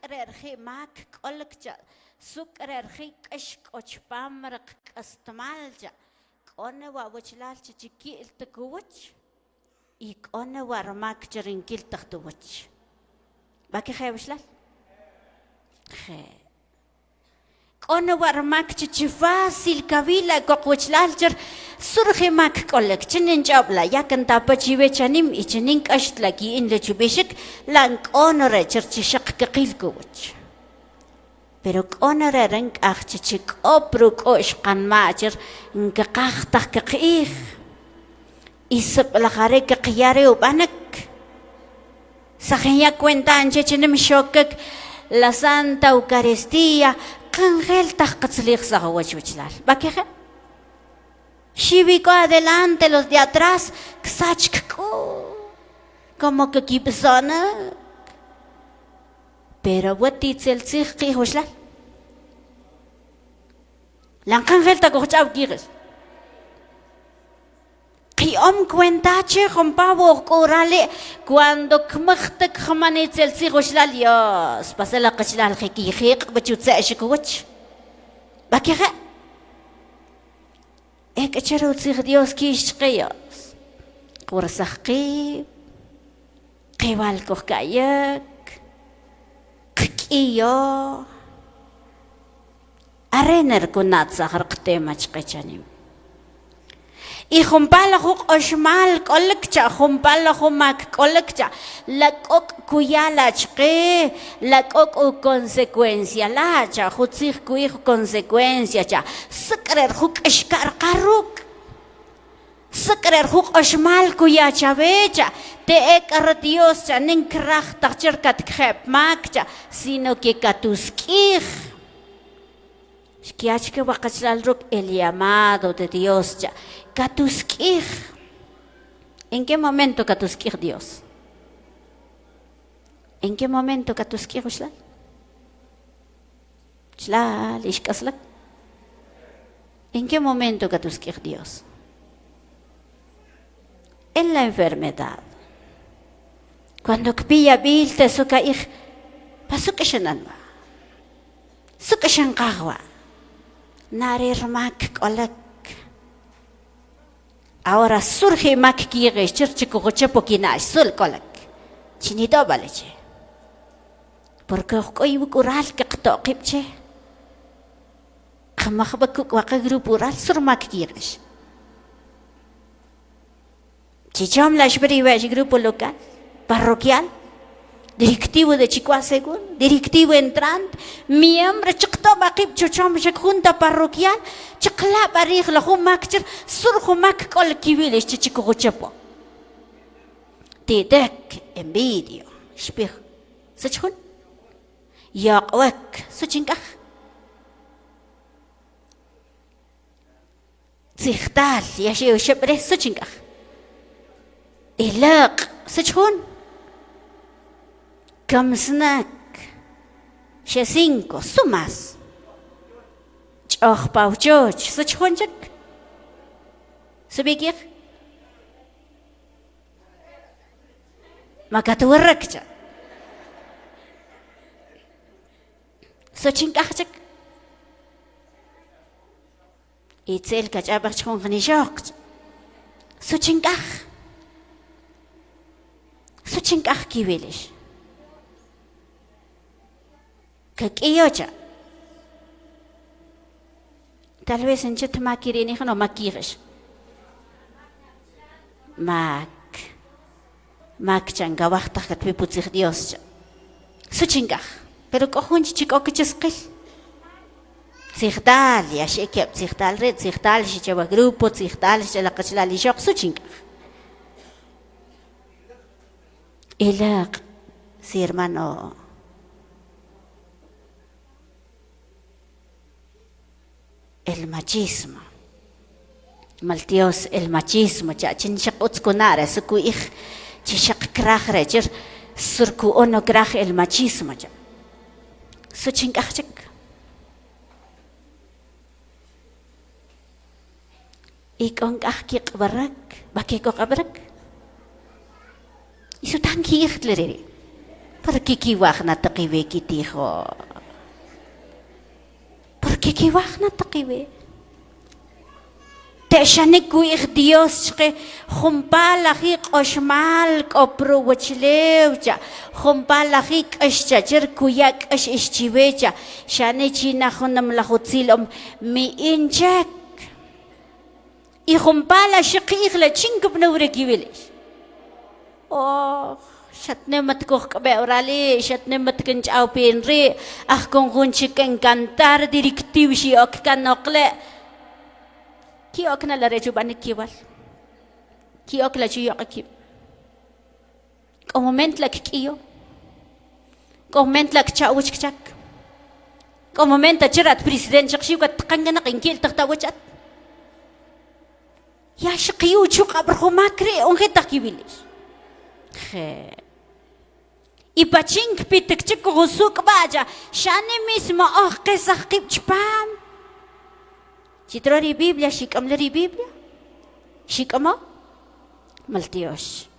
Sukrerji mak kolkja, sukrerji kashkochpamrak kastmalja, konewa wachlalcha chikil takuwach, y konewa ramak charinkil taktuwach. Baki khaywishlal? Konewa ramak chichifácil kabila kokwachlalchar, surge mak kolek chinin chabla yakan tapa chivechanim y chinin kashlaki in lechubeshik lank honore chirchishak kakilkowach. Pero honore rank achchik opruk oshkan macher nkakachtak kakih. Isap lakare kakiyare ubanak. Sa kanya kwentaan chichinim shokak la Santa Eucaristía kangel tak katslik sa kawachwachlal. Bakit? Shibi ko adelante, los de atrás, como que kipsona. Pero watitzel tziki hoshla. Lankangel ta kochab kires. Ki cuenta che compavo corale cuando kmachtek khamanitzel tziki hoshla Dios. Pasala kachlal khikik bachutsa shikuch. Bakira. Echero tzig Dios kish qiyas. Qursaqi qiwal kokayak qiyo arener kunat sahrqte machqachanim. Y jumpala huk oshmal kolekcha jumpala humak kolekcha la kok kuyala chqe la kok consecuencia la cha hutzig kuy consecuencia cha sakrer huk eshkar qaruk sakrer huk oshmal kuyacha becha te ekar Dios cha nin krach tachirkat khep makcha sino que katuskij Shkiachke wakachlalruk el llamado de Dios ya. Katuskij. ¿En qué momento katuskij Dios? ¿En qué momento katuskij ushlal? Shlal, ishkaslak. ¿En qué momento katuskij Dios? En la enfermedad. Cuando kpilla bilte sukaij, pasukashananwa. Sukashankagwa. Narir mak kolak. Ahora surge mak kire chirchico gochepo kinash sul kolak. Chinido baleche. Porque hoy bukural que toqipche. Kamakhbakuk waka grupural sur mak kirish. Chichom la shberiwaj grupo local, parroquial. Directivo de Chicua Según, directivo entrante, miembro chictoba kip chuchom junta parroquial, chicla barrig la humakcher, sur humak kol kiviles chichico chepo. Tidek envidio, spich, sachun, yakwek, suchinkach. Zichtal, yashio shebre, suchinkach. Ilak, sachun. Kamsnak, she 5, sumas. Choch pauchoch, suchonchak. Subikir. Makaturakcha. Suchinkachak. Itzel kachabach con gnishoch. Suchinkach. Suchinkach kiwilish. Kakiyocha. Tal vez en chet makirini no makirish. Mak changa wachta kat piputzig Dios. Suchingach. Pero kohunchi chico que chesqil. Zigdal, ya shekep, zigdal red, zigdal, shichaba grupo, zigdal, shilakachlali shok, suchingach. Ilak, si hermano. El machismo. Maltios el machismo cha chin shaqutz kunara suku ich chishaq krach recher surku ono krach el machismo cha su chingachik ikon kach barak bakiko qabrak isu tanki ichtleri Porque kiwagna takiwe kitijo. Porque kiwagna takiwe. Te shanik Dios que jumpalajik oshmal oprowachleucha jumpalajik ashchacher kuyak ash ishchivecha shanichina honam lahutzilom mi inchek y jumpala shikigla chinkubnure kivilis oh shatnemat koh kabeurali shatnemat kinchau pinri ah kongunchik encantar directivshi ok kanokle Kiok na la rejuban kiwal. Kiok la chuyo akip. Moment la kiyo. Moment la kchawch kchak. Moment la chirat president chakshiw kat kanga na kinkil taktawchat. Ya shakiyo chuk abrahumakre onge takibilis. He. Ipachink pitikchik kusuk baja. Shani mismo oh kesakip chpam. Citrori Biblia, shikamleri Biblia. Shikamo? Maltios.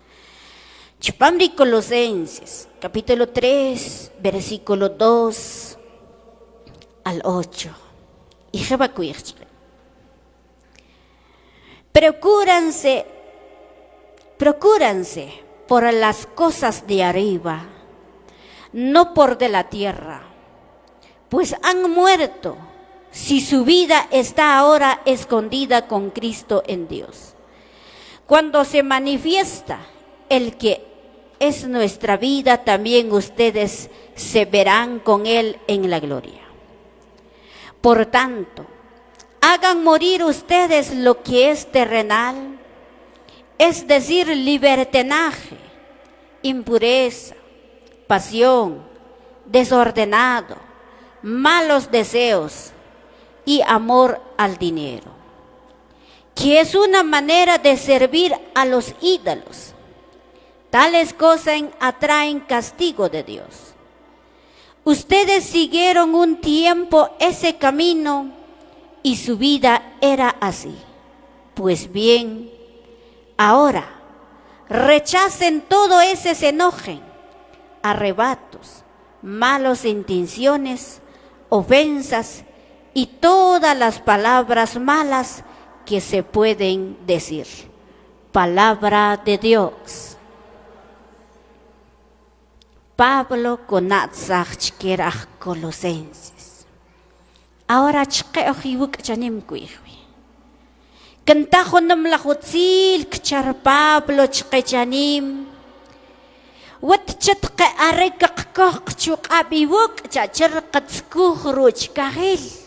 Chupamri Colosenses, capítulo 3, versículo 2 al 8. Y Jebacuirche. Procúranse por las cosas de arriba, no por de la tierra, pues han muerto. Si su vida está ahora escondida con Cristo en Dios. Cuando se manifiesta el que es nuestra vida, también ustedes se verán con Él en la gloria. Por tanto, hagan morir ustedes lo que es terrenal, es decir, libertinaje, impureza, pasión, desordenado, malos deseos, y amor al dinero, que es una manera de servir a los ídolos. Tales cosas atraen castigo de Dios. Ustedes siguieron un tiempo ese camino y su vida era así. Pues bien, ahora rechacen todo ese enojen, arrebatos, malas intenciones, ofensas y todas las palabras malas que se pueden decir. Palabra de Dios. Pablo konatzach chkerach Colosenses. Ahora chkeojiwuk chanim kuihwi. Kantajo namlahutzil kchar Pablo chkechanim. Wat chatke arekak kok chuk abiwuk chachar katskuh ruch kahil.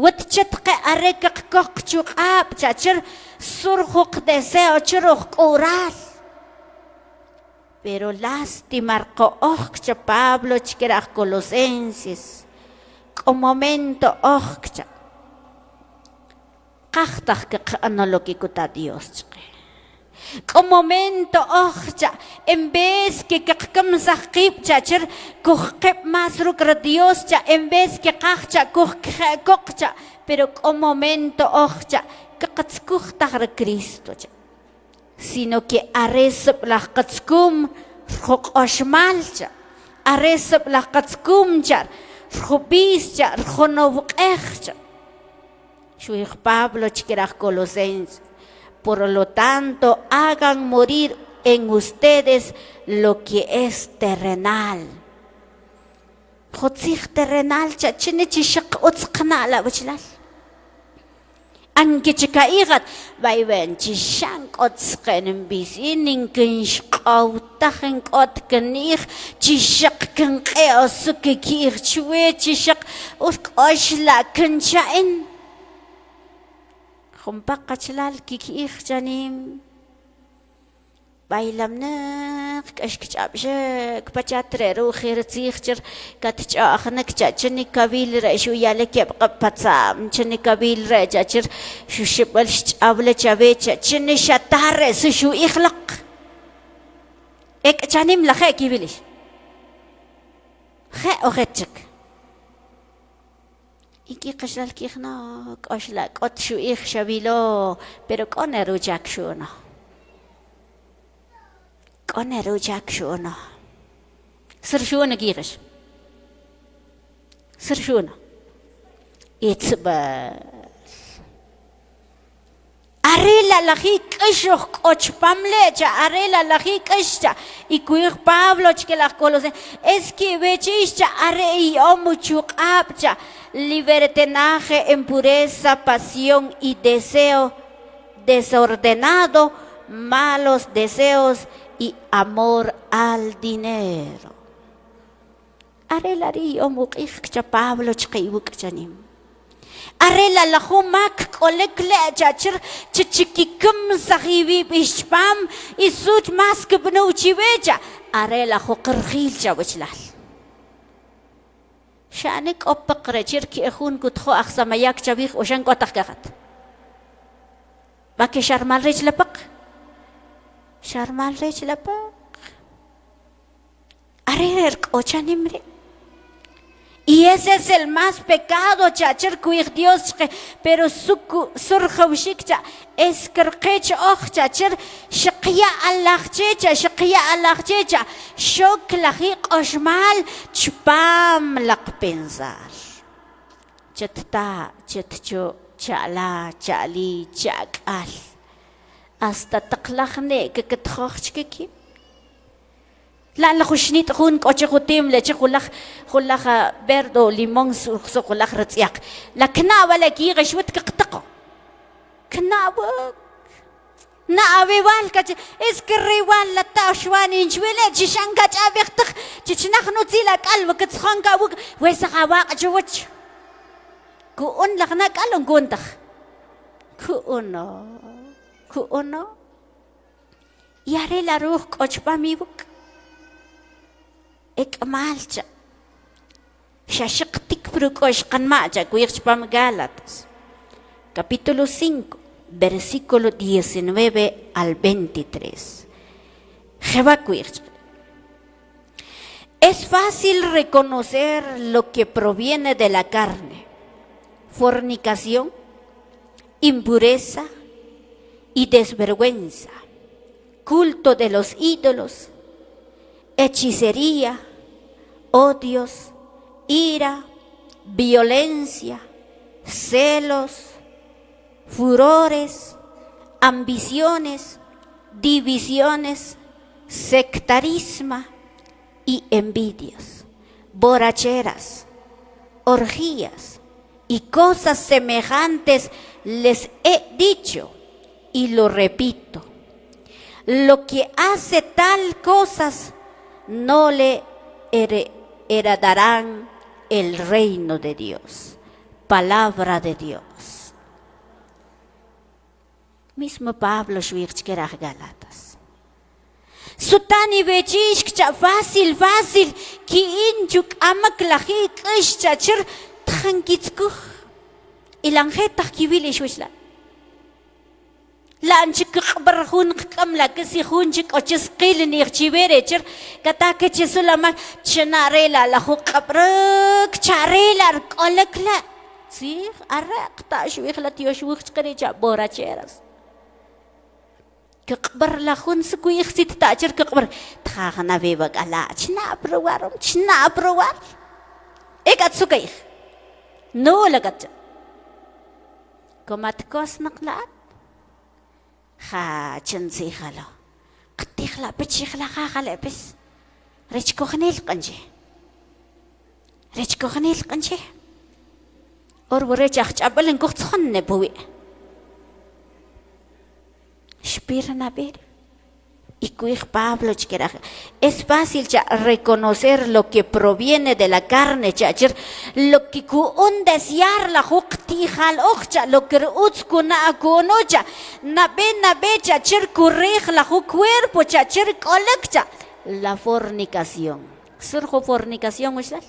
Watchatke arekak kok chuk ab chachar surhuk deseo churuk oral. Pero lastimar ko cha Pablo chkerach Colosenses. Con momento cha. Kachtach ke analogi kuta Dios chke. Con momento cha en vez que kakam sakip chachar kuhkep masruk Dios cha en vez que kachcha kuhkokcha pero con momento cha kakatskuh tar Cristo cha sino que aresep la katskum khok oshmal cha aresep la katskum cha khobis cha khonovqech cha shuich Pablo chkerach Colosenses. Por lo tanto, hagan morir en ustedes lo que es terrenal. Jotzich terrenal cha chinichi shak utzknala bachlal. Anke chikaigat bayben chishank utzken bisinin kinshqautachen otkenich chishak ken qeosukikir chwe chishak uskoshla kenchain. Humpak kachlal kikih janim bailam nak kashkchabje kpachatre ru khirtsikhcher katchachnak chachni kabil re shu yale kep qapatsam chni kabil re chachir shu shibal chabla chabe chni shatare shu ikhlaq ek janim la khe kibilish khe oghetchik Iki qashlal kikhna qashlak ot shu ikh shabilo pero koneru jak shuno Sershuna giresh. Sershuna. Itzba. Arela la hikashok ochpamlecha, arela la hikashcha. Y cuir Pablo que las colose. Es que vechischa are y omuchuk apcha. Libertinaje, impureza, pasión y deseo desordenado, malos deseos y amor al dinero. Arela ri omukikcha Pablo chkibukchanim. Arela la humak kolekle chachir chichikikum sahibi bishpam isut mask bnuchivecha. Arela huqrkhilcha wichlal. شأنك أبقى رجير كي أخون كتخو أخذ ما ياك جبيخ وشان قطع كغت باكي شرمال ريج لبق شرمال ريج لبق أريرك أوشان يمري y ese es el más pecado chachir kuich Dios pero surjawshikcha es kerkech och chachir shqiya allachchecha shok lahiq oshmal chpam laq pensar chatta chatcho chala chali chakal hasta taqlajne que tkhachkiki la khushnit khun kochehutim leche khulakh berdo limon su khulakh ratsiak la kna wala ki gashwat qtaqo kna wa na avival ka es que rival la tashwan injwele chishanga chabiqtq chichnahnu tila qalb ktskhanga wesa qawaq chwch ku un lagna qalon kuntakh ku uno yare la ruh kochpamibuk ek malcha shashqtik prukosh qanmacha kuychpam Gálatas capítulo 5 versículo 19 al 23 Jehová kuych. Es fácil reconocer lo que proviene de la carne: fornicación, impureza y desvergüenza, culto de los ídolos, hechicería, odios, ira, violencia, celos, furores, ambiciones, divisiones, sectarismo y envidias, borracheras, orgías y cosas semejantes. Les he dicho y lo repito: lo que hace tal cosas no le heredarán el reino de Dios. Palabra de Dios. Mismo Pablo Schwirchkerach Gálatas. Sutani vechishkcha fácil ki inchuk amak lahik ishchachir thankitskuh ilangetach kivilish wishla. Lanchik qbarhun qamla kasi hunchik ochis qil nirchiberechir katake chisulama chnarela la huqabruk charela qolakla si araq tashwihla tioshwich qrecha boracheras qbar la hun sukuyih sit tachir qbar thagna bebak ala chna provar ekat sukay no lagat komat kosnaqlat ha chensi khala qtikhla bichikhla khala bis rechkoghnil qanje or borechach chabalen qochkhonne bowi Spirna ver y cuij Pablo chkeraj. Es fácil ya reconocer lo que proviene de la carne, chachir, lo que ku un desear la hukti hal ochcha, lo que utskuna akunocha, na be chachir kurrej la hu cuerpo, chachir kolekcha, la fornicación. Surjo fornicación, ¿usted?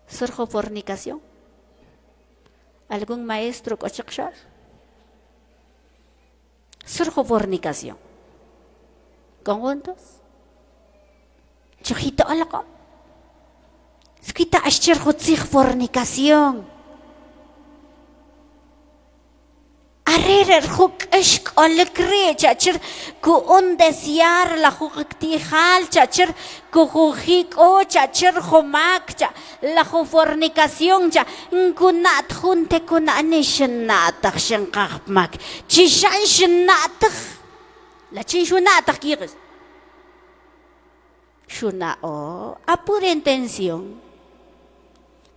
Surjo fornicación. ¿Algún maestro cochakshar? Surjo fornicación. ¿Con cuántos? Chujito algo. Esquita ashir fornicación. Arrer huk ishk olekre chachir ku un desear la huktijal chachir ku hujik o chachir humak cha la fornicación cha kunat junte kunani shnatach shankahmak chishan shnatach la chin shunatach kigis shuna o a pura intención.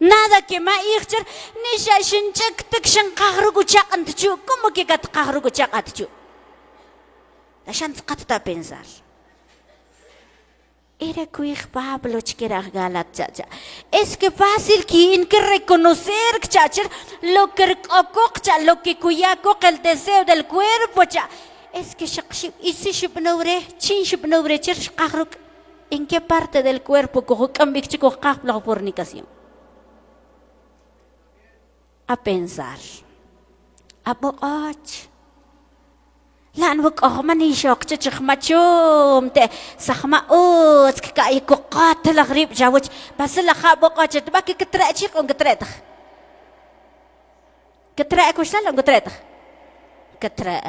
Nada que ma ichar ni shashin chak tak shan qahrugu chaqantchu como que gat qahrugu chaqatchu la shan qatta pensar era que Pablo chiquera galat chacha es que fácil que reconocer chacha lo que okokcha lo que kuyako el deseo del cuerpo cha es que shaqshib isi shibnobre chin shibnobre chir qahruk en qué parte del cuerpo ko kambik chico qahla fornicación. A pensar. A boqach. Lan boqach mani shok chich machum te sakhma ut ka ikuqat la ghrib jawch bas la kha boqach tbaki katra chiq on katratah. Katra ko shla on katratah. Katra.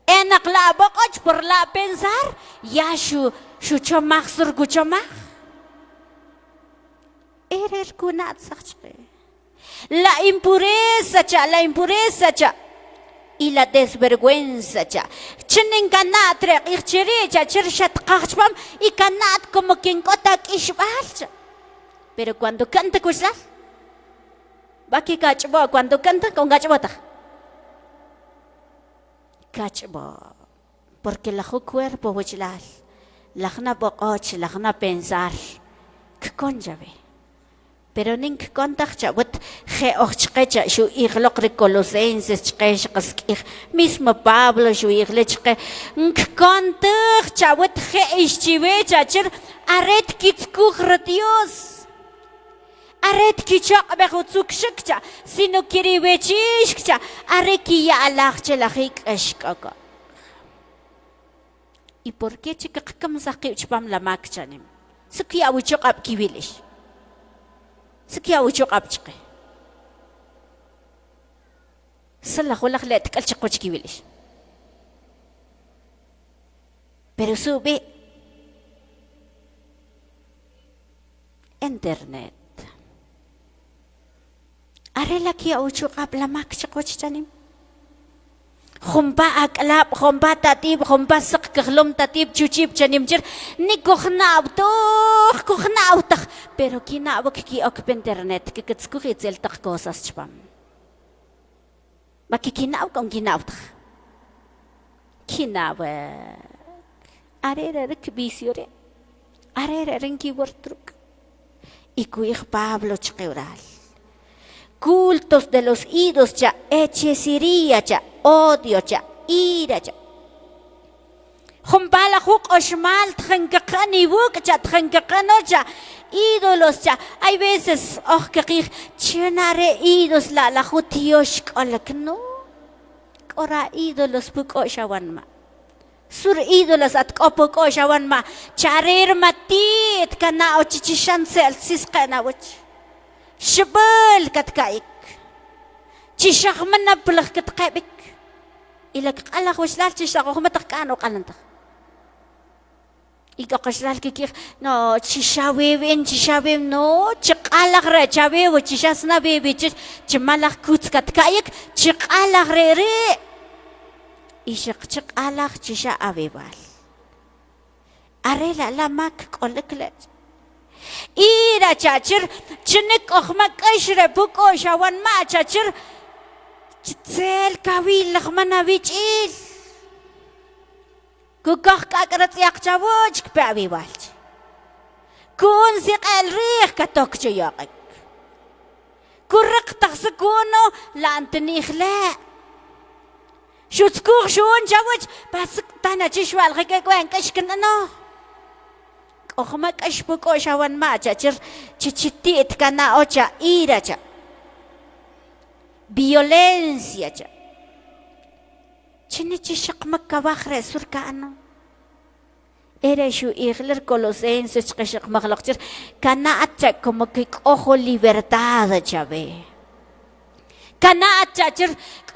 Enak la boqach por la pensar ya shu chomach sur gu chomach. Erer kunat sachre. La impureza cha y la desvergüenza cha chinen kanat re ichiri cha chirshat qachpam y kanat como quien kota kishbal pero cuando canta kusal baki kachbo cuando canta con gachbota kachbo porque la cuerpo wichlal la khna boqoch la khna pensar que conjave. Pero nink contach chabut ge ochchecha shu igloq de Colosenses chqesh qasqih mismo Pablo shu iglechqe nk contach chabut ge ishchive chachir aret kitzkuch Dios aret kichaq behutzuk shikcha sino kiribechishcha areki ya alachche lajik ashkaka. ¿Y por qué chiqaqam saqi uchpam la makchanim? Sukia uchuq ab kiwilish. Sekia ujuk abchke. Salah holak let kal chikoch kiwilish. Pero sube internet. Arela kia ujuk ab lamak chikoch chanim. Khumba aklab, khumba tatib, khumba sak kaglom tatib, chuchib chanim chir, ni kukhnaab tak, pero kinaab ki ok internet, ki kitskuhi zel tak cosas chpam. Baki kinaab kong kinaab tak. Kinaab. Arere kbisiore. Arere renki wortruk. Ikuich Pablo chkeural. Cultos de los ídolos cha, hechicería cha, odio cha, ira cha. Humbala huk oshmal tjankakani buk cha, tjankakano cha, ídolos cha. Hay veces, oh que chenare ídolos la jutiosh kolak no. Ora ídolos buk oshawan ma. Sur ídolos at kopuk oshawan ma. Charir matit kana ochichishan sel sis kana wach. Shbal katkaik chishaq manablah katqabik ila qalaq washlal chishaq humatak kano qalanta ika qashlal kikih no chishawe no chiqalaq ra chawe chishasna bebe chimalaq kuts katkaik chiqalaq re ishaq chiqalaq chisha avebal arela lamak qolakla ira chachir chinik okhmak ashre buko shawan ma chachir chitzel kawil lakhmana bichil kukakh kakrat yaqchawoch kpawi walch kun siqal rih katok chuyaqik kurq taqskuno lantni khla shutskuq shun chawoch pas tana chishwal khikwen kashknano Okhmak ashbuko shawan ma chachir chichitit kana ocha ira cha violencia cha chinichi shaqmak kabakhre surkano era shu igler Colosenses chqashaq maghlaqchir kana acha como que ojo libertad chave Kana chachir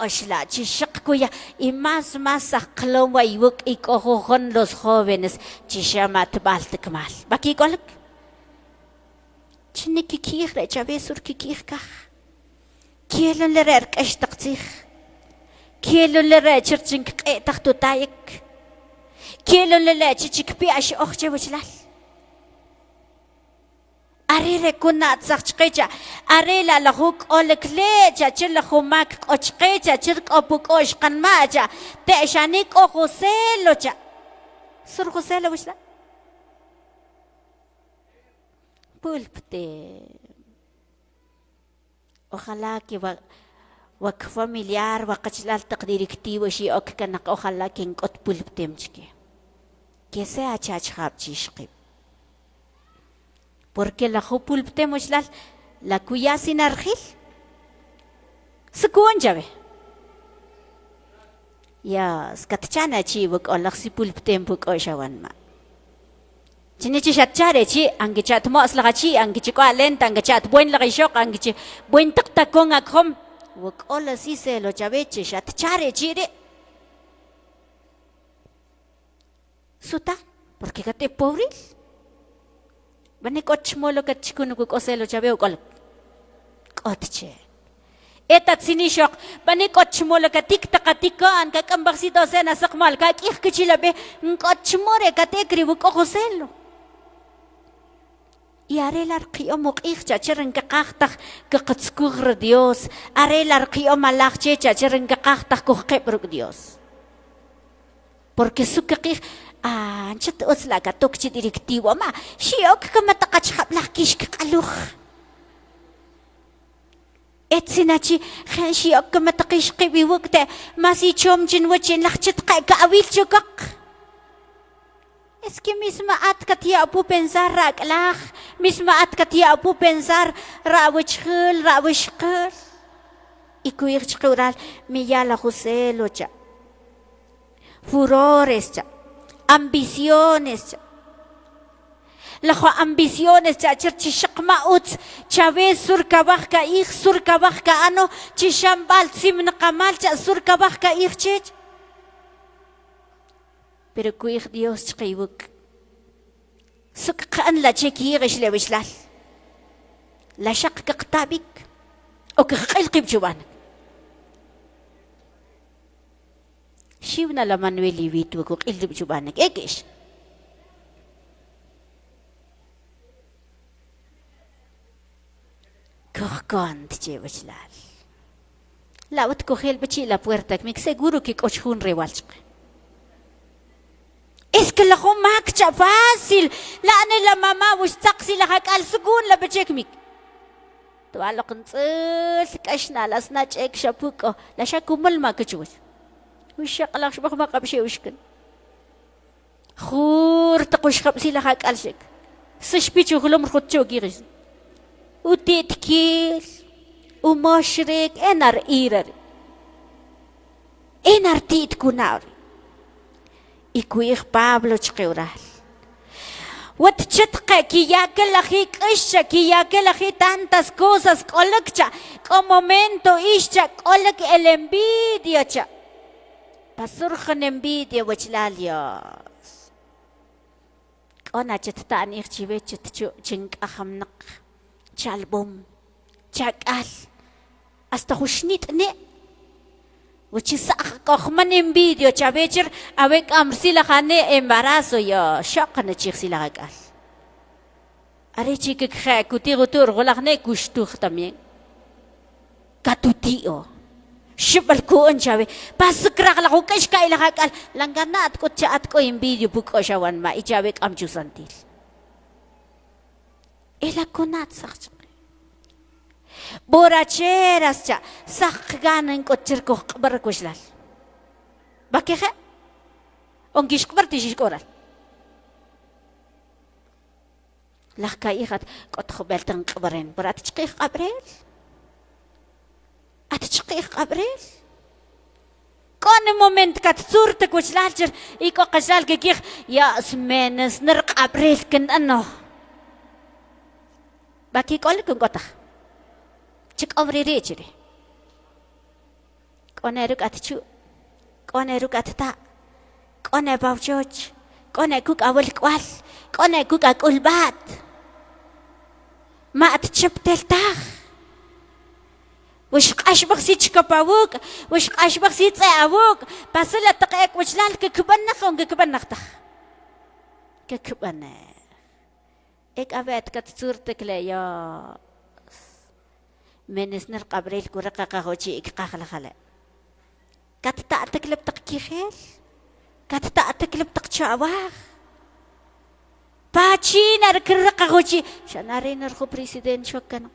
oshla chishkuya y más acloma y buk y cojon los jóvenes chishamat baltikmal. Baki golk. Chiniki kirre chavesur kikirka. Kielon le rerk estakzich. Kielon le rechirchink etachtotaik. Kielon le lechichik piash ochche wichlal. Arele kunat sakchkecha, arela la huk oleklecha, chilla humak ochkecha, chirk opuk oshkan macha, te shanik o Joselocha. Sur Joselo wishla? Pulpte. Ojalá que wak familiar, wakachlal takdiriktivo shi okkanak, ojalá que enkot pulptemchke. Que sea chachhab chishkip. Porque la jopulptemos la cuya sin argil. Sekun jabe. Ya, skatchana chi buk o laksi pulptem buk o shawan ma. Chini chi shatchare chi, angi chat mos laga chi, angi chi ko alenta, angi chat buen laga shok, angi chi buen takta kong akhom. Buk o la si se lo jabe chi shatchare chi de. Suta, porque kate pobril. Bani kochmolo kachikuno kukoselo chabeo kol kotche etat sinishok bani kochmolo katikta katikan kakambaksito sena sakmal kakih kichilabe kochmore katekri bukoselo y arelar qiyomok ihcha chiren kakachtak kakatskuhr Dios arelar qiyomalach checha chiren kakachtak kuqebruk Dios porque su kakih chat osla ka tokchi directivo ma shiok ka matakachhab lakish kaluh etsinachi khan shiok ka matakish qibi wukte masi chomjin wachin lachit ka awil chukak es que misma at katia pu pensar raklah misma at katia pu pensar rawishkhul y kuir chqural mi yala Joselocha furores cha ambiciones. Lajo ambiciones chachir chishakma uts chavez surkabajka ich surkabajka ano chishambal simna kamal cha surkabajka ich chech. Pero kuich Dios chqibuk. Sukkan la chekirish le wishlal. La shaq kaqtabik. O kaqilqib chuban. Shivna la Manueli vitu ko qildib chubanek ekish kohkant chewchlal lawat ko khel bachi la puerta mik seguro que kochhun rewalch es que la homak cha fácil la ane la mama wis taqsi la hakal sugun la bachek mik to alaqn tsil kashna la snach ek shapuko la shakumal ma kachus وشق لك شبخ ما قبشي وشكن خور تقوش خبسي لها قالشك سشبيتو خلوم خدتو غيرز وتتكيل ومشرك انار ايرر انار تيت كونار يكويخ بابلو تشقيورال وتشتقى كي ياكل اخيك اشا كي ياكل اخي tantas cosas قولك como momento isha قولك el envidia Pasurjan envidia wachlalios. Ona chet tani chive chet chink ahamnak chalbum chakal hasta hushnit ne wachisaq kohman envidia chavecher awek amrsila khane embarazo yo shaqna chiksila gal. Are chik kha kutigotur golagne kushtukh también. Katutio Shibal ko anjawe pasukrak la ko kash kai la kal langganat ko chat ko envidio buko shawan ma ijawek amjusantil ela konat sakch boracheras cha sakganan ko cirko qbar ko shlal bakhe ongish qbar tish koral la kai khat qot khobeltan qbaren borat chqiq qabrel أتشقيق قبريل كون مومنت كتزورتك وش لالجر إيكو قشال كيخ يا اسمينس نرق قبريل كن أنه باكي قولك نقطخ تشك أمري ريجري Kone ruk at chu. Kone ruk at ta. Kone bawjoj. Kone kuk awal kwal. Kone kuk akulbat. Ma at chip teltach. وش قاش بغسيت كباوك وش قاش بغسيت صاوك باسلا تقيك وش لال ككبن نختخ ككبن إك أبيت كتصورتك ليا من سنر قبريل كورقة قهوتي إك قاخل خلا كتتا تكلب تقكي خيل كتتا تكلب تقشعواخ باتشي نركر قهوتي شناري نرخو بريسيدين شوكنا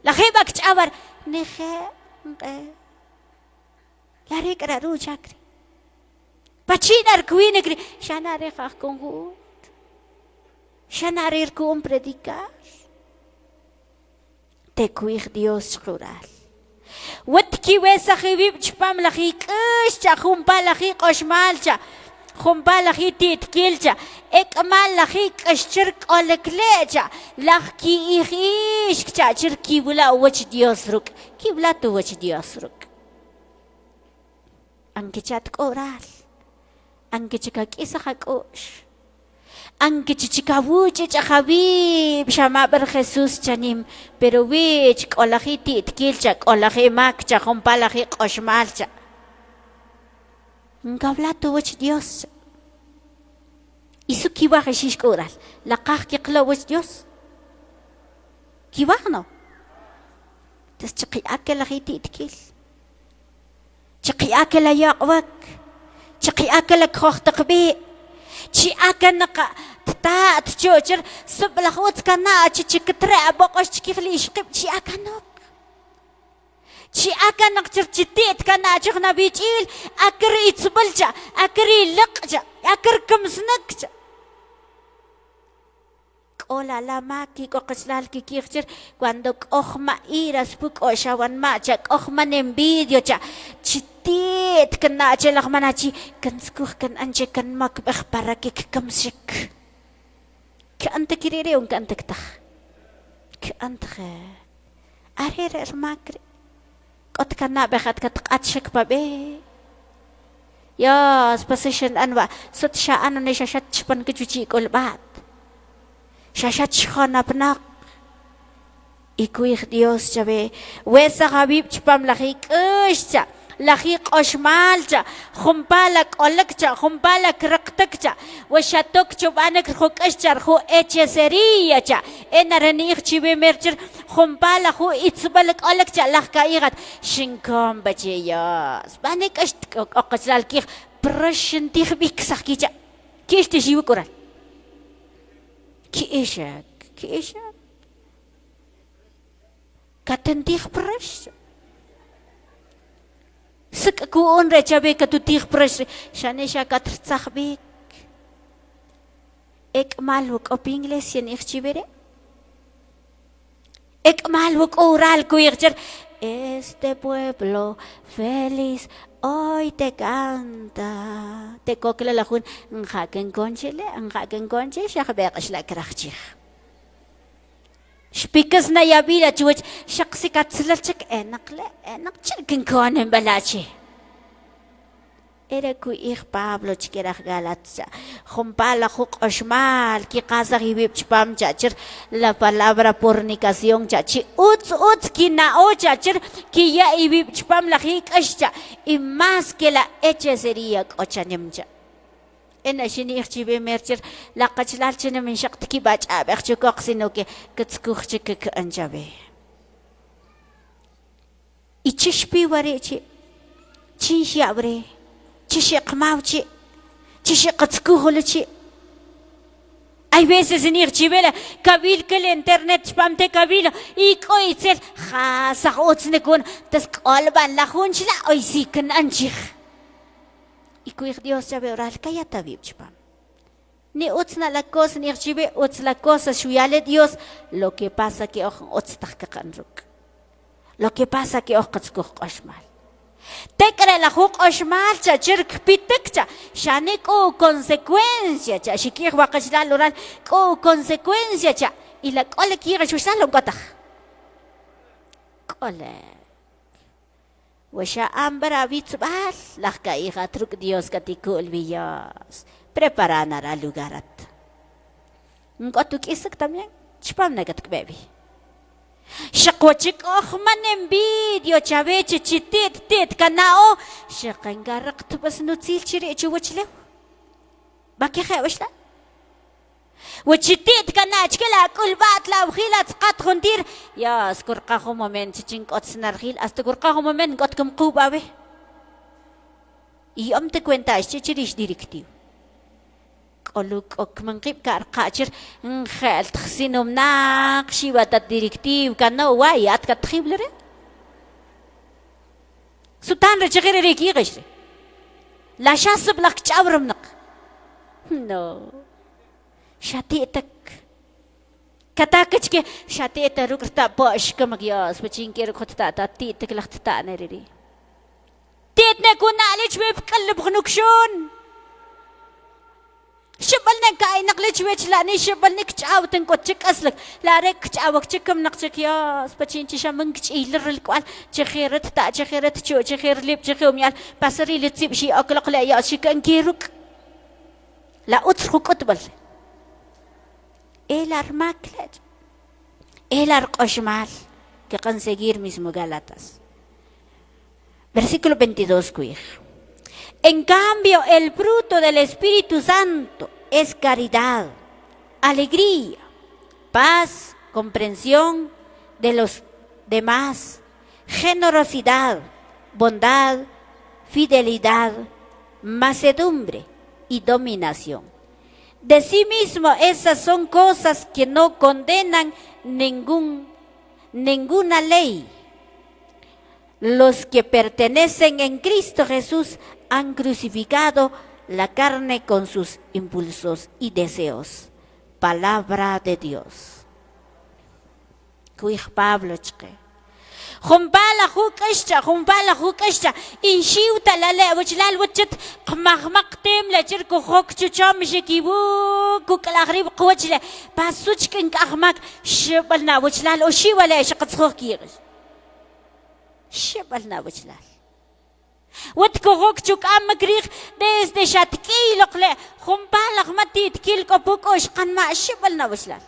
لخيبك تعور نخي لاريك رارو شاكري باتشي نركوي نكري شناري خاخ كونغود شناري ركوم بريديكار تكويخ ديوس خورال وتكي ويسا خيبيب جبام لخيك اشتا خمبا لخيك اشمالجا خمبا لخي تيتكيلجا اكمال لخيك اشترك اولكليجا لخكي اخيش كتا شركي ولا وجه ديوسرك كي ولا تو وجه ديوسرك انكي جاتك اورال انكي جاكا كيسا خاكوش انكي جاكا وجه جاكابيب شما بر خيسوس جانيم pero ويج اولخي تيتكيلجا اولخي ماكجا خمبا لخي اشمالجا Ngabla tu wach Dios. Isu kiwa reshish koral. La kah ki qla wach Dios. Kiwa no. Tas chqi akela khiti itkil. Chqi akela yaqwak. Chqi akela khokh taqbi. Chi akana ta tjojer subla khwat kana chi chiktra boqosh chikli ishqib chi akano. شي أكن نقدر جديت كان أجرنا بيجيل أكري تبلجا أكري لقجا أكركم سنكجا Ola la maki ko kaslal ki kircher cuando kohma iras puk o shawan ma cha kohma nembidio cha chitit kana cha lakmana chi kan skuh kan anje kan mak bakh para ki kamsik ka anta kirire un kan takta ka anta kha arir makri kot kana bakhat ka tqatshik babe ya position anwa sut sha anu ne shashat chpan ki chuchi kolbat shashat chkhana pnak ikuih Dios chabe wesa habib chpam lahi kuscha lahi qoshmalcha khumpala qolakcha khumpala kraqtakcha washatok chubanak khokashchar khu echeseria cha enarani chibe mercher khumpala khu itsbal qolakcha lahkaigat shinkom bacheya banik ash qachal ki prashntih biksakicha kishte jiw koral Kiishak katentih prash sik ku onre chabe katutih prash shanesha katrtsakbik ek maluk op ingles yen ichchibere ek maluk oral ku ichcher este pueblo feliz hoy te canta te kokla la jun ngaken konchele ngaken konche shakbeqsh la krachich spikas na yabila chuch shaksi katslachik enaqle enaqchirkin konen balachi era ku ich Pablo chkerach galatsa khumpala khuk ashmal ki qazag ibib chpam chachir la palabra fornicación chachi uts ki na o chachir ki ya ibib chpam la hikashcha y más que la hechicería qochanimcha ena shini ichchibe merchir la qachlal chine min shaqtiki bach abachcho qoqsino ke ktskukhchik k anjabe ichishpi warechi chishi abre chishi qmauchi chishi qatskuhulchi hay veces en irchibela kabil que el internet spamte kabil y koitzel khasa otsne kun tas qalban la khunchla oy sikan anchig y kuig Dios sabe oral kaya tabib chpam ni otsna la cosa ni irchibe ots la cosa shuyale Dios lo que pasa que ots tahqanruk lo que pasa que qatskuh qashmal Tekra la huk ashmal cha chirk pitek cha shani ko consecuencia cha shikir waqashla oral ko consecuencia cha y la qole kira shushal ngotah qole Washa ambra vitzbal, la hija truc Dios katikul villas. Preparan al lugarat. Ngotuk isak también, chpam nagat kbebi. Shakochik man envidio, chaveche, chitit, kanao. Shakangarak tubas nutzil chiri chuwachlew. Baki khawashla. وتشتيت كناش كلا كل بات لا وخيلة تقط خندير يا اسكر قاخو مومن تشين قط سنرخيل استقر قاخو مومن قط كم قوبا به يوم تكوينتاش تشريش ديركتيو قالوا كوك من قيب كار قاچر خال تخسينو مناقشي وات ديركتيو كانو وايات كتخيب لري سلطان رجغير ريكي غشري لا شاسب لك تشاور منق نو شاتيتك كتاكش شاتيتا ركرتا باش كمغياس بچين كير خطتا تاتيتك لختتا نريري تيتنا كنا عليك بقلب غنوكشون شبلنا كاي نقلج ويش لاني شبلنك تعاوتن كوتشك اصلك لا ريك تعاوك تشكم نقشك ياس بچين تشا منك يلر الكوال تشخيرت تا تشخيرت تشو تشخير ليب تشخيوم يال باسري لتسيب شي اقلق لا يا شي كان كيرك لا اتركو كتبل el arcoshmal que conseguir mismo Gálatas. Versículo 22, cuij. En cambio, el fruto del Espíritu Santo es caridad, alegría, paz, comprensión de los demás, generosidad, bondad, fidelidad, mansedumbre y dominación. De sí mismo, esas son cosas que no condenan ninguna ley. Los que pertenecen en Cristo Jesús han crucificado la carne con sus impulsos y deseos. Palabra de Dios. Cuij Pablo chque. Jumpala hukashcha, inshiuta la le, wichlal wichet, qmaqmaqtim la chirku hok chucham shikibu, kukalaghrib qwachle, pasuchkin kahmak, shibalna wichlal, o shiwale shaqatsukirs. Shibalna wichlal. Watko hok chukam makrih, desde shatkilokle, jumpala matit kilko pukosh, qanma shibalna wichlal.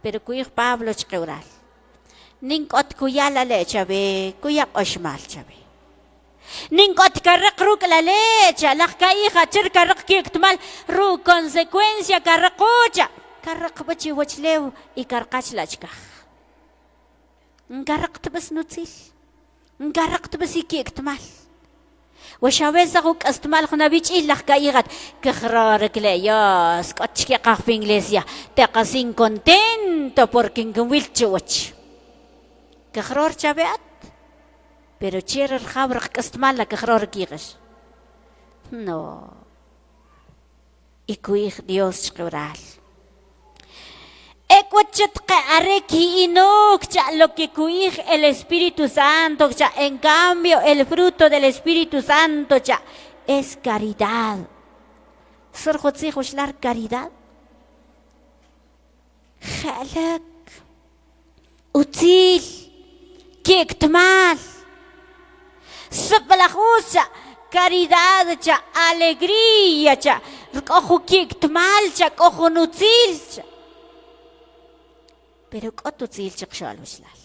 Pero cuij Pablo chqueural. Ninkot kuyala lecha be, kuyak oshmal chabe. Ninkot karrak ruk la lecha, la hija chir karrak kiktmal, ru consecuencia karrakucha. Karrak bachi wachlew y karkach lachka. Nkarrak tbas nutzil. Nkarrak tbas ikiktmal. وشاويز أخوك استمال خنا بيج إلا خكايغات كخرارك لا يا سكوتش كي قاف بإنجليزيا تقاسين contento porque نقولت وش كخرار شابات pero تشير الخبر استمال لك كخرار كيغش no إكويخ ديوس شقورال Ecuachatque areki inok cha lo que cuij el Espíritu Santo cha en cambio el fruto del Espíritu Santo cha es caridad. Sir khotsi khoshlar caridad. Khalak util kiktmal. Sablahusa caridad cha alegría cha kohu kiktmal cha kohu nutil cha. Pero ¿cuánto tzil chakshal wishlas?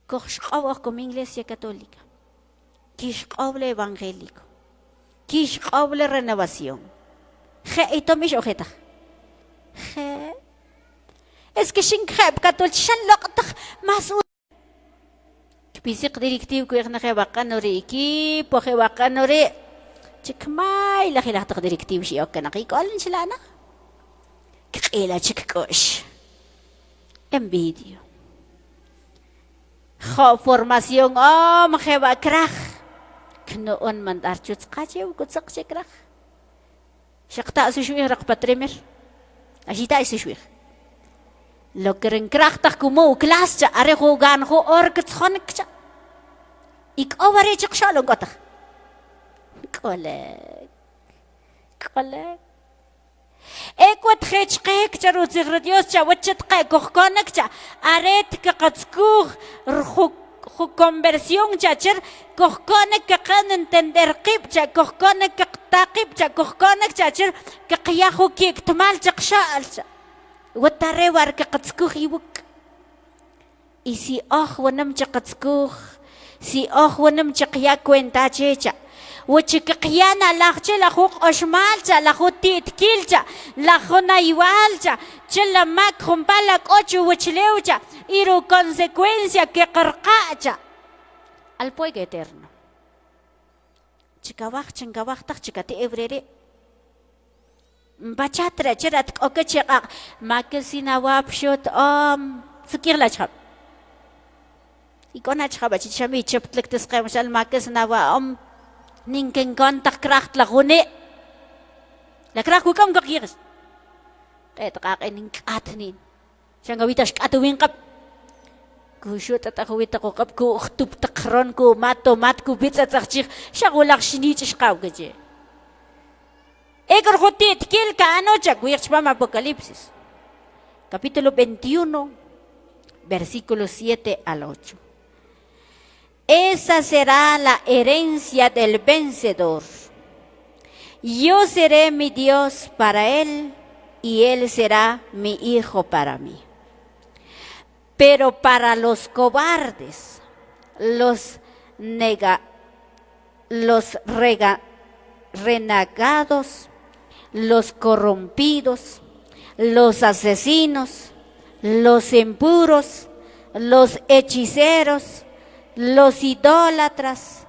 Koshqawah como iglesia católica, kishqawle evangélico, kishqawle renovación. Je itomish ojeta. Je es que shinkhab católico shalaqtah masul. Kpisik directivo que erna jebaqanore equipo jebaqanore. Chikmay la jilaqtah directivo shiokana qikol shlana. Kila chicos envidio formación mjeba krach kno on mandar chuts qache ukutsak chekrach shaqta su shwih raq patrimer ajita isu shwih lo keren krach tak kumo klas cha are ho gan ho or ktskhon kcha ik ovare chqshalo gotah kole Equat hechqek charu zigradios cha wachatqek kohkonak cha aret ka qatskuh conversión chachir, kohkone que kan entender kipcha, kohkone que takipcha, kohkone chachir, que qiyahu kik tumal chakshaalcha. Watarewar que qatskuhibuk. Y si wanam chakatskuh, si wanam chakya cuenta checha. Wachikiyana lachche la huk oshmalcha, la hutit kilcha, la honaivalcha, chela mak humpala ocho wachleucha, iru consecuencia que carcacha. Al fuego eterno. Chikawach tak chikate evrere. Bachatra cherat okechak makesina wapshot sukirla chap. Ikona chaba chichami chaptlek tesqamshal makesina wa ninken kontak kracht la gune. La kracht kam gakirs. Tet kakainin katnin. Siyangawita katuwin kap. Kushut at akawita ko kap ko uktub takron ko mato mat ko bits at sakchik. Siya kulak sinichis kaw gaji. Ekor hotit kil ka ano chak wirchpam Apocalipsis. Capítulo 21, versículos 7 al 8. Esa será la herencia del vencedor. Yo seré mi Dios para él y él será mi hijo para mí. Pero para los cobardes, los renegados, los corrompidos, los asesinos, los impuros, los hechiceros, los idólatras,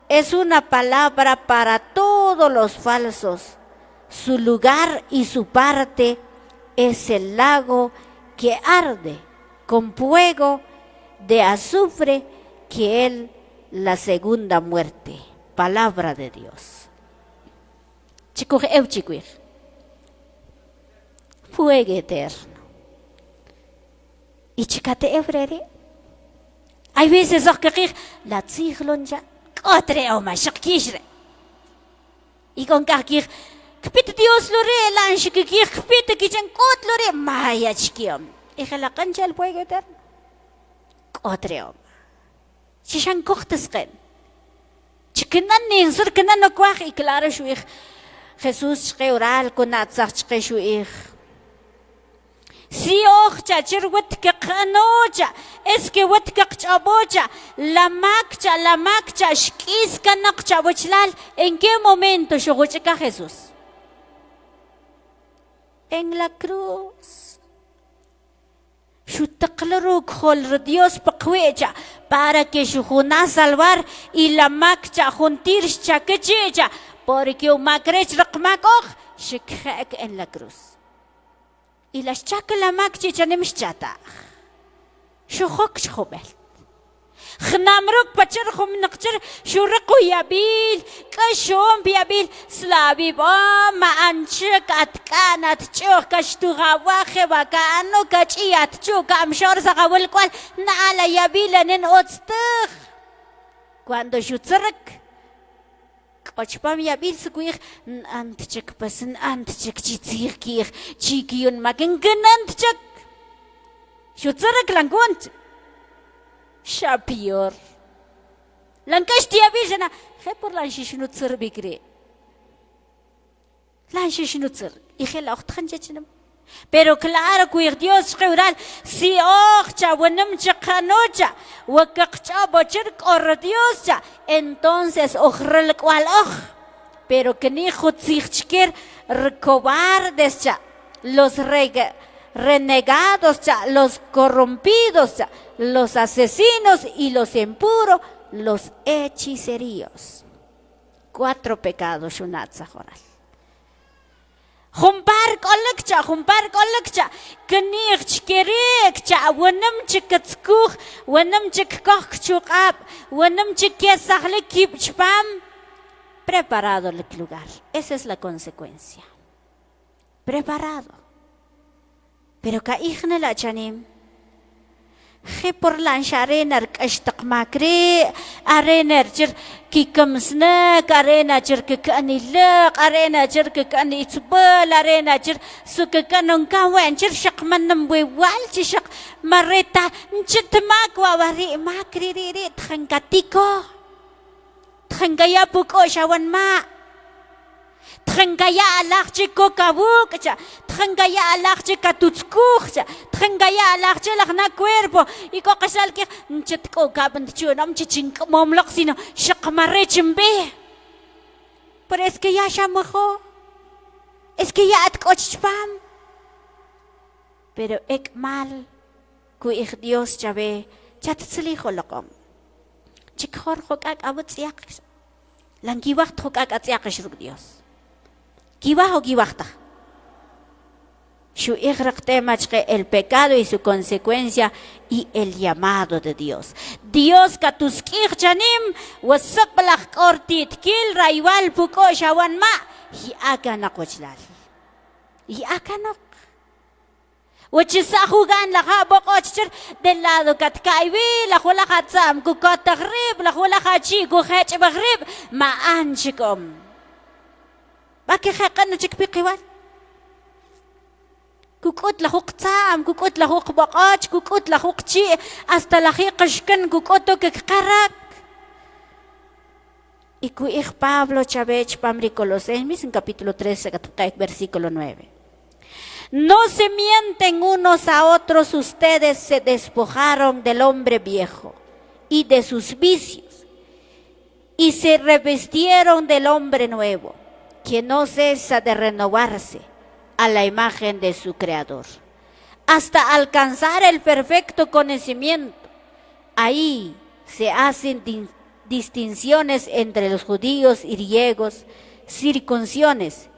es una palabra para todos los falsos. Su lugar y su parte es el lago que arde con fuego de azufre, que es la segunda muerte. Palabra de Dios. Chikuj euchikuj. Fuego eterno. Y chicate evrere. Hay veces que la tsiglonja otre o mashakishre. Y con kakir kpit Dios lore lansh que kpit kichen kot lore maya chikiam. Y la cancha el fuego eterno. Otre o. Chishan kochtesken. Chikinan ninsur kinan no kwach y claro shuich. Jesús oral con atzach shuich. Si chachir watka kanocha, es que watka chabocha, la makcha, shkis kanakcha wachlal, ¿en qué momento shogocheka Jesús? En la cruz. Shutaklaruk hol Dios pakwecha, para que shujuna salvar y la makcha juntircha kechecha, porque umakrech rakmakoj, shikhek en la cruz. Y las chacla makchi chanems chata. Shuhok shubel. Khnamruk pachar khum naqchar shurqu yabil, kashom yabil, slavi ba ma anchik atkanat chuh kashtugawaje bakano kachiat chuh kamshor sagawal kwal na ala yabil nen otstig. Cuando shutzark Ochpam yabil sukuich antchek pasen antchek chitzirkir chikiun makin antchek shutzarak langwant shapior lankash yabil jana he por lanshishnutzir bikri lanshishnutzir ikhel ochthanchechnam. Pero claro que Dios rural si ocha wenam chakanocha wakakcha bocher or Dios cha entonces ojrel cual pero que ni jutzichker cobardes cha los renegados cha los corrompidos cha los asesinos y los impuros los hechiceríos. 4 pecados shunatza joral. Humpar kolekcha, kenich chkerekcha, wenam chikatskuch, wenam chikkachchukap, wenam chikiesachle kipchpam. Preparado el lugar. Esa es la consecuencia. Preparado. Pero ka ihnela chanim. خي برلانش أرينر كشتق ماكري أرينر جر كي كمسنك أرينا جر كأني لق أرينا جر كأني تبل أرينا جر سك كأنن كوان جر شق من بوال شق مريتا نجت ماك ووري ماكري ري تخنكتيكو تخنكيا بوكو شوان ما تخنكيا ألاخجيكو كابوك تخنكيا ألاخجيكا تتكوخ تخنكيا ألاخجي لخنا كويربو يكو قسال كي نجتكو كابن تشون أم تشينك مملق سينو شق مري جنبي pero es que ya شامخو es que ya أتكوش بام pero ek mal كو إخ Dios جابي جاتسليخو لقم جكخور خوكاك أبوت سياق لانكي وقت خوكاك أتسياق شروك Dios كي وقتا Su el pecado y su consecuencia y el llamado de Dios. Dios que tus kirchanim wasaqlach kortit kil raiwal puko shawan ma hi akana kochlal. Hi akana. Wachisa jugan la habo kochir del lado kat kaiwi la khula khatsam ku kat taghrib la khula khachi ku khach baghrib ma anchikom. Baki khaqan chik biqiwal. كوكوت لخوق تام كوكوت لخوق بقاش كوكوت لخوق شيء استلخيق شكن كوكوتو كقرق y que Pablo Chávez Pamri Colosenses en capítulo 13 versículo 9 no se mienten unos a otros ustedes se despojaron del hombre viejo y de sus vicios y se revistieron del hombre nuevo que no cesa de renovarse a la imagen de su creador, hasta alcanzar el perfecto conocimiento. Ahí se hacen distinciones entre los judíos y griegos, circunciones,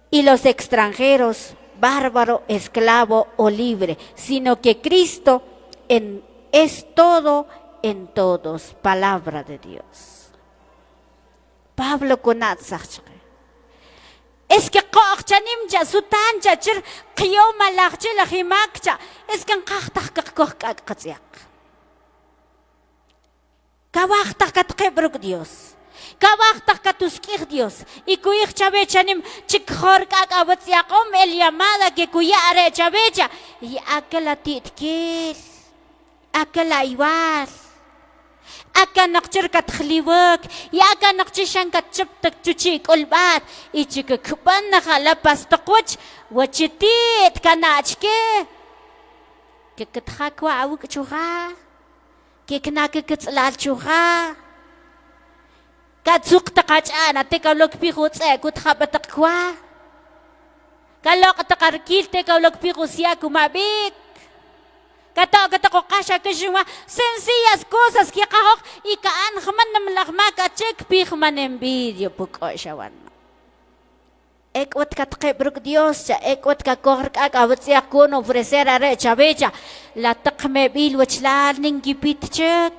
y los extranjeros, bárbaro, esclavo o libre, sino que Cristo es todo en todos, palabra de Dios. Pablo Konatzach. Es que qoqchanim ja sutan ja chir qiyom malaqchi la himakcha es que qaqtaq qaqqiaq kawaqtaq qatqibruk Dios kawaqtaq katuskih Dios y kuyih chabechanim chikhor qaqawatsiaqom el llamada que kuyare chabecha y akala titkil akala igual Aka naqchir katkhliwak, yaka naqchishan katchiptak chuchik ulbat, ichika kuban nakalapas takwach, wachitit kanachke. Kikathakwa awuk chuha, kiknakikitslal chuha. Katsuk takachana, tekalok pihutse, kuthabatakwa. Kalok takarkil, tekalok pihusya kumabik. Kata ko kasha kishuma sencillas cosas que kahok y kaan khman namlagma ka check pi khman envidio pukoshawan. Ek wat katqibruk Dios cha ek wat ka kohar ka awtsia kon ofrecer are chabecha la taqme bil wachlar ningi pitchek.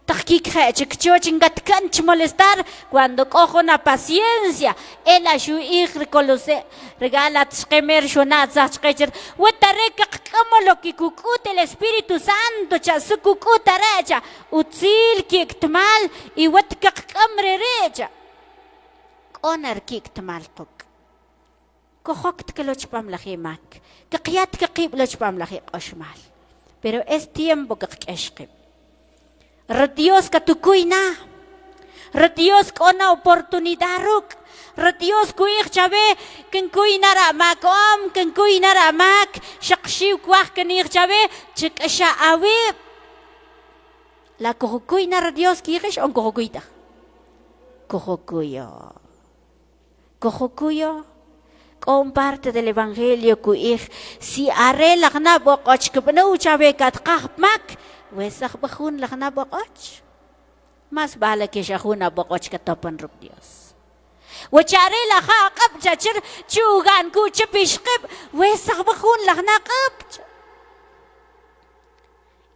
Tahkik khachik chochingat kanch molestar cuando cojo una paciencia el ashu colose regala tqemer shonat zachqecher watareka como lo que kukut el Espíritu Santo cha su kukut aracha utzil kiktmal y watka qamre recha onar kiktmal qok kohok tkeloch pam lahimak qiyat qibloch pam lahi qashmal pero es tiempo que qeshqib Dios que tu cuina, Dios con una oportunidad ruk, Dios cuih chabe, que cuinara makom, que cuinara mak, shakshiu cuah que nir chabe, chikasha awib. La cojocuina Dios quieres o cojocuita, cojocuyo, con parte del evangelio cuih, si arre la gna bococh que no chabe kat mak. Wesach bajun lagna bokoch. Mas bala que shahuna bokoch katopan rup Dios. Wachare la haqab chachir chugan ku chipishqib wesach bajun lagna qab.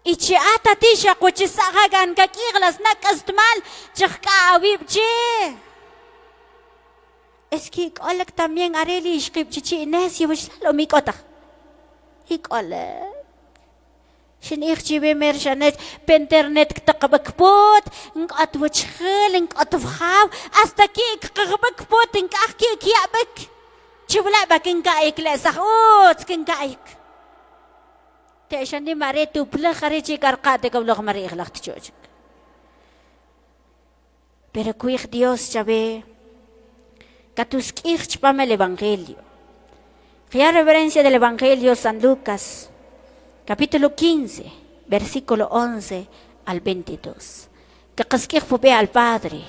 Ichi ata tisha kuchisahagan kakiglas nakastmal chakka awib che. Es que olek también areli ishqib chichi Inés y wishlalo mikota. Ikolek. شنيخ بمر شنت بإنترنت كتقبك بوت إنك أتوجخل إنك أتفخاو أستكيك قبك بوت إنك أحكيك يابك شبلا بك إنك أيك لا سخوت إنك أيك تأشني مريتو بلا خريجي كارقاتك ولغ مريخ لغت جوجك pero cuij Dios chabe katusquij chpame el Evangelio. Ya reverencia del Evangelio San Lucas, capítulo 15, versículo 11 al 22. Que casquij fue al Padre,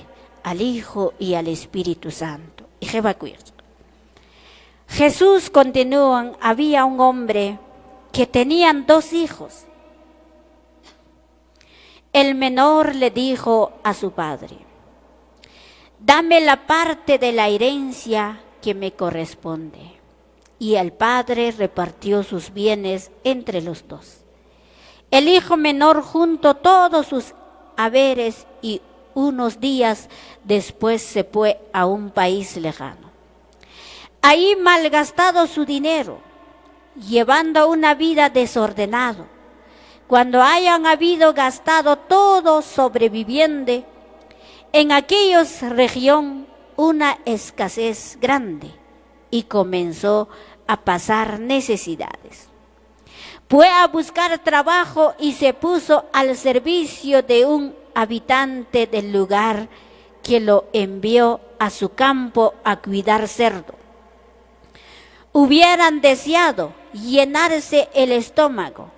al Hijo y al Espíritu Santo. Y Jesús continúa, había un hombre que tenían 2 hijos. El menor le dijo a su padre: dame la parte de la herencia que me corresponde. Y el padre repartió sus bienes entre los 2. El hijo menor juntó todos sus haberes y unos días después se fue a un país lejano. Ahí malgastado su dinero, llevando una vida desordenada. Cuando hayan habido gastado todo sobreviviente, en aquella región una escasez grande y comenzó a pasar necesidades. Fue a buscar trabajo y se puso al servicio de un habitante del lugar que lo envió a su campo a cuidar cerdo. Hubieran deseado llenarse el estómago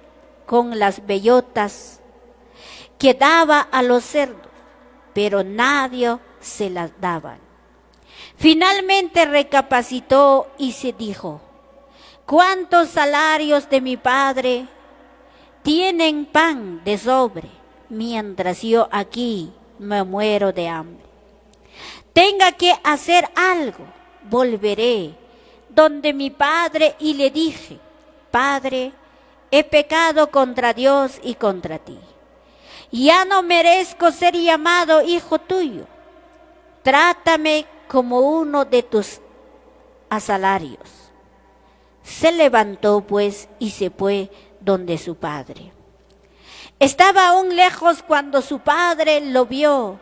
con las bellotas que daba a los cerdos, pero nadie se las daba. Finalmente recapacitó y se dijo: ¿cuántos salarios de mi padre tienen pan de sobre, mientras yo aquí me muero de hambre? Tenga que hacer algo, volveré donde mi padre y le dije: Padre, he pecado contra Dios y contra ti. Ya no merezco ser llamado hijo tuyo. Trátame como uno de tus asalarios. Se levantó pues y se fue donde su padre. Estaba aún lejos cuando su padre lo vio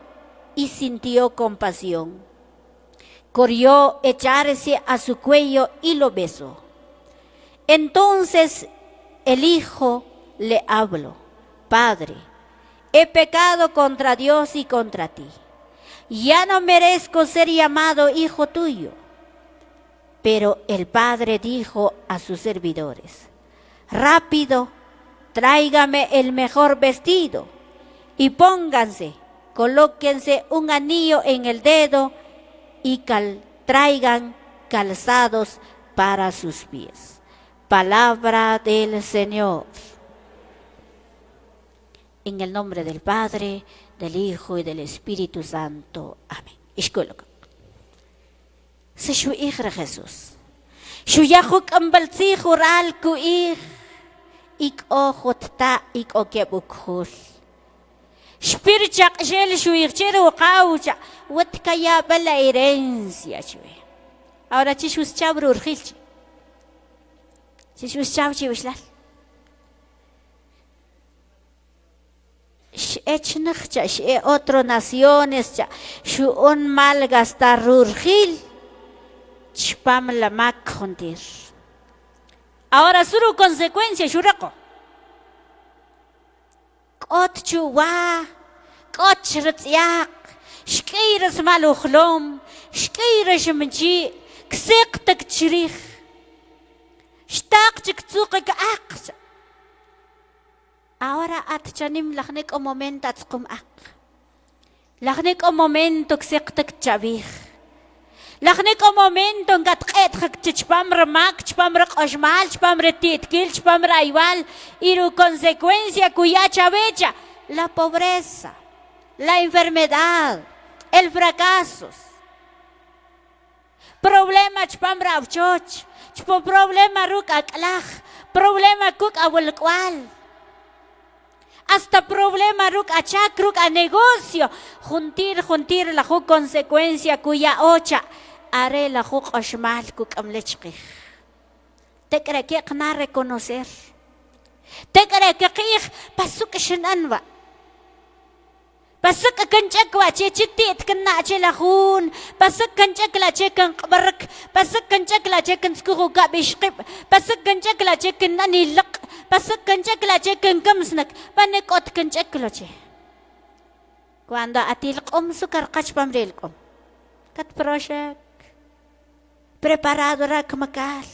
y sintió compasión. Corrió a echarse a su cuello y lo besó. Entonces el hijo le habló: Padre, he pecado contra Dios y contra ti. Ya no merezco ser llamado hijo tuyo. Pero el padre dijo a sus servidores: rápido, tráigame el mejor vestido y pónganse, colóquense un anillo en el dedo y traigan calzados para sus pies. Palabra del Señor. En el nombre del Padre, del Hijo y del Espíritu Santo. Amén. Se shu'ijra Jesús. Shuyahuk ambalzi jural ku'ij. Ik ojot ta ik okebukhul. Spirchak shel shuyikchero qaucha. Wat kaya bala herencia chwe. Ahora chishus chabru urgilchi. Chishus chabchi wishlal. Echnachcha, otro naciones, shuon mal gastar urgil. Chpam la mak juntir. Ahora suru consecuencia shurako. Kot chuwa, kot shratsyak, shkeiras maluchlom, shkeiras menchi, ksektak chirich, shtak chiktsukik aksa. Ahora atchanim lachnik o momento atskum ak. Lachnik o momento ksektak chavich. Lachnik o momento ngatqet chpamra mak, chpamra qashmal, chpamra titkil, chpamra igual. Y su consecuencia cuya chavecha, la pobreza, la enfermedad, el fracaso. Problema chpamra avchoch, problema ruk aklach, problema kuk awulkwal. Hasta problema ruk achak ruk a negocio. Juntir la ju consecuencia cuya ocha. Are la ju qashmal kuk amlechqih. Te cree que no reconocer. te cree que pasuk shenanwa pasuk kanchak wa che chitit kana che la hun pasuk kanchak la che kan qabarak pasuk kanchak la che kan skuru ga bishqib pasuk kanchak la che kan ani laq pasuk kanchak la che kan kamsnak panekot kanchak la che cuando atilqom sukar qachpam relqom kat project preparado rak makal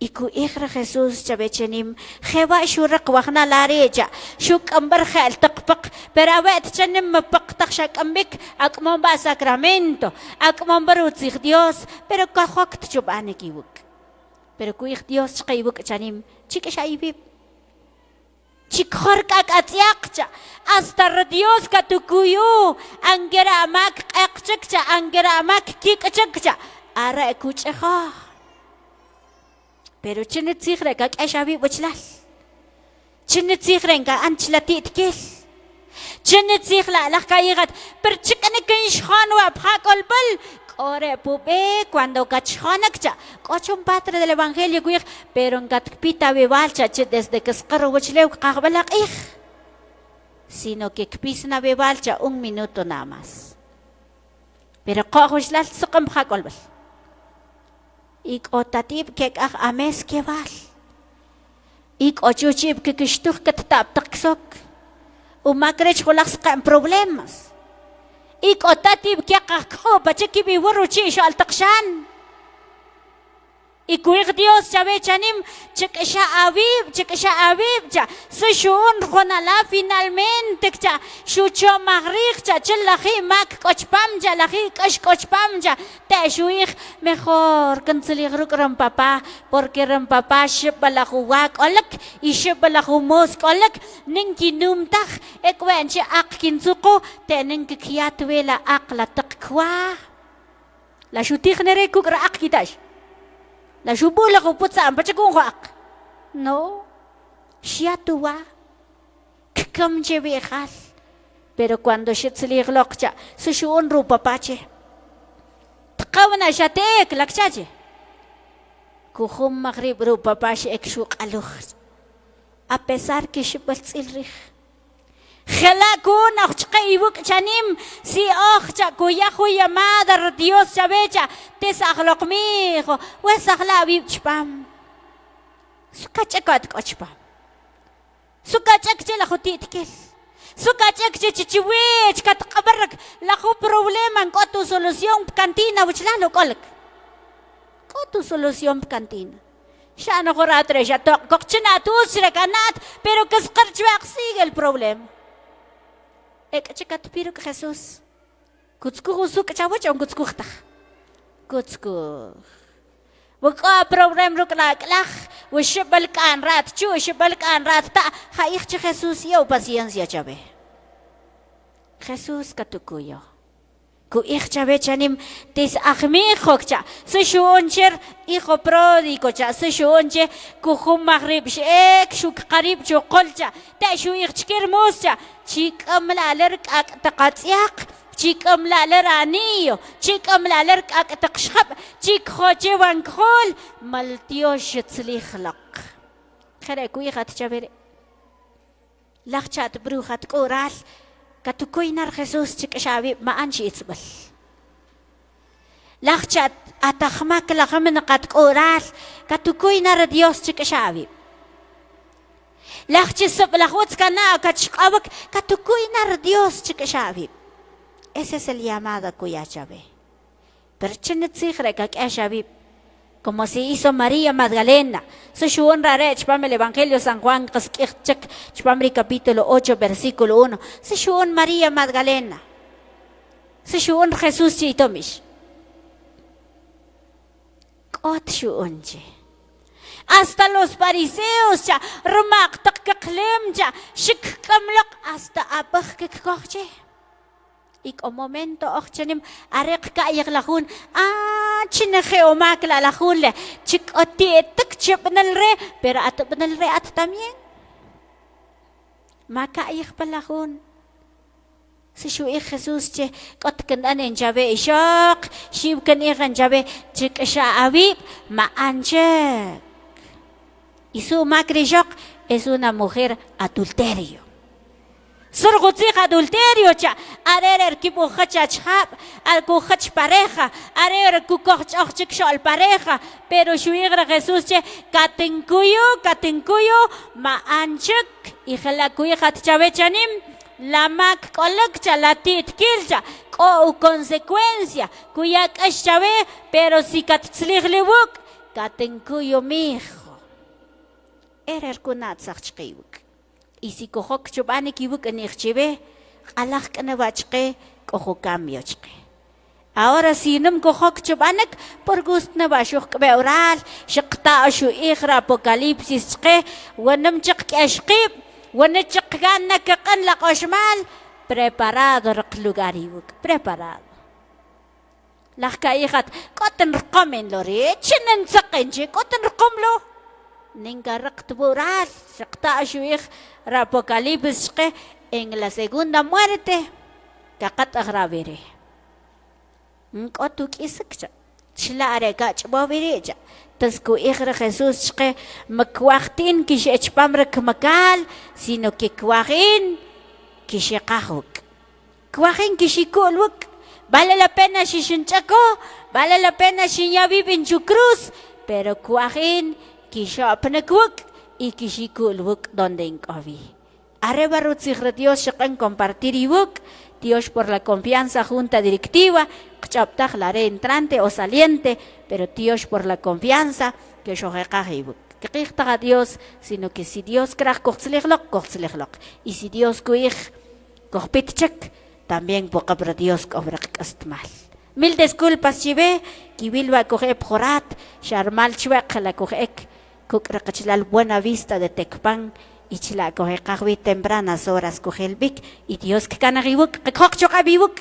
iku ikhra Jesus chabechenim khewa shurak wakhna lareja shuk ambar khal taqpaq perawet chanim mapaqtaq shakambik akmon ba sacramento akmon barutzig Dios pero kahok tchubane kiwuk pero ku ikh Dios chqiwuk chanim chikashayib chikhor kak atyaqcha hasta Dios katukuyu angera mak aqchakcha angera mak kikachakcha ara kuchakha pero chinit sigre ka kashabi wachlal chinit sigre ka anchilati itkel chinit sigla la kayigat per chikane kan shkhanwa phakol bal ore pube cuando kachkhanakcha kochum patre del evangelio kuig pero ngatpita bebalcha desde que skaro wachlew qabalaq ig sino que kpisna bebalcha un minuto nada más pero qohushlal suqam phakol bal ik otatib kek ames keval ik ochuchib ke kishtuh katab taksok umakrech khulax qam problemas ik otatib kek akho bacheki bi waruchi shal takshan ikuig Dios chabe chanim chekasha avib cha sushun khonala finalmente cha shucho magrig cha chelahi mak kochpam cha lahi kochpam cha te shuig mejor cancelir ram papá porque ram papá shibalahuak olak y shibalahumos olak ninki numtag ekwenche ak kinsuko te ninki kiatwela ak la takwa la shutig nere kukra ak kitash la shubula ko putsa am pachakung ak no siya tuwa kam jebe khal pero cuando shitsli glokcha su shun rupa pache tqawana shatek lakchache kuhum maghrib rupa pache ek shu qaluh a pesar que shibal tsilrih خلاكون أخشقيبك شنيم سي أخشا كويا خويا مادر ديوس شبيشا تسأخلق ميخو وسأخلا بيبشبام سكاتشكات كاتشبام سكاتشك لخو تيتكل سكاتشك تشويش كتقبرك لخو بروبليما كوتو سولوسيون بكانتينا وشلالو كولك كوتو سولوسيون بكانتينا شانو خورات ريشا كوكشنا توسرة كانت pero que سقرش sigue el problema Ekachikat piruk Jesus. Kutsku usuk cawat jang kutsku tah. Kutsku. Waka problem ruk lah. Wishbal kan rat chu wishbal kan rat ta. Haich Jesus yo paciencia chabe. Jesus katukuyo. Ku ich chabe chanim tis akhmi khokcha. Se shoncher ikho prodigo cha se shonche ku khum maghrib shek shuk qarib chu qolcha. Ta shu ich chkir muscha. Chikam laler kak taqatsiaq chikam laler aniyo chikam laler kak taqshab chik khoche wankhol maltio shitsli khlaq khare kuy khat chabere laqchat bruhat qoral katukoy nar Jesus chik shabi ma anchi itsbal laqchat atakhmak laqam qat qoral katukoy nar Dios chik shabi Lachchisop lahuts kana kachkawak katukuy nar Dios chikashabi. Ese es el llamado kuya chabe. Pero chinitsigre kak eshabi. Como se hizo María Magdalena. So shuon rare chpam el Evangelio San Juan kaskirchak chpamri capítulo 8 versículo 1. So shuon María Magdalena. So shuon Jesús chitomish. Kot shuonche. Hasta los fariseos ya rumak tak kaklem ya shik kamlak hasta abah kekkoche ik o momento ochchenim arek ka yaglahun chinege o makla lahun le chik otiek chipnal re pero atbnal re at tamien maka yak palahun si shu Jesus che kot kan en jabe shok shib kan iran jabe chik sha awib ma anje Y su macrishok es una mujer adulterio. Surgutzig adulterio cha, arer kibuchachap, al kuchach pareja, arer kukochachik pareja, pero shuigra Jesús che, katinkuyo, ma anchik, y jalakuy chavechanim, la mac coloccha, la tit kilcha, o consecuencia, kuyak ashave, pero si katzliglibuk, katinkuyo mi hijo. Erer kunatzachkiwuk. Y si cojoc chubane kibuk en irchive, alaj kanavachke, cojo cambiochke. Ahora si num cojoc chubanek, por gust navashuk beoral, shakta shu ikhra apocalipsis chke, wanum chak ashkib, wanachak gana kakan la koshmal, preparado rak lugar ibuk, preparado. Lach kaihat, koten rkomen lori, chinen sakenche, koten rkomlo. Ninga rectural, shakta shuich, apocalipsis en la segunda muerte, kakat agravere. Nkotuk isakcha, chlare gach bovireja. Tasku ikhra Jesús che makwachtin kish echpamrek makal, sino que kwachin kishekahuk. Kwachin kishikuluk. Vale la pena shishinchako, vale la pena shinyaviv en su cruz, pero kwachin kishapnekuk y kishikuluk donde encavi. Arriba rutzigre Dios shakan compartir ibuk, Dios por la confianza junta directiva, kchaptag la entrante o saliente, pero Dios por la confianza que shogekah ibuk. Que a Dios, sino que si Dios krach kochsliglok, y si Dios kuich kochpitchek, también por Dios kobrak astmal. Mil disculpas chive, kibilba coge jorat, sharmal chwek la cogek. Kukrakachlal Buena Vista de Tecpan y chila coge kahwi tempranas horas coge el bic y Dios que canaribuk que cochokabibuk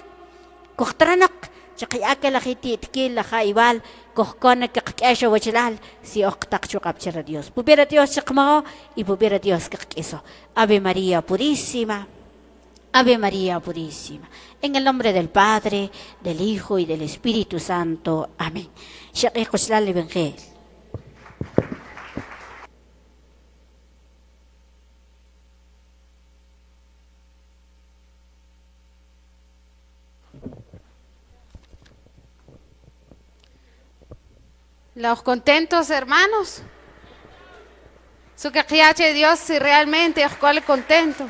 cochtranak chakiake la hitit kil la jaibal cochcone que kesho wachlal si octak chokapchera Dios pubiera Dios chakmao y pubiera Dios que quiso. Ave María Purísima, Ave María Purísima, en el nombre del Padre, del Hijo y del Espíritu Santo. Amén. Shakikoshlal Evangel. Los contentos hermanos, su que Dios si realmente es contento.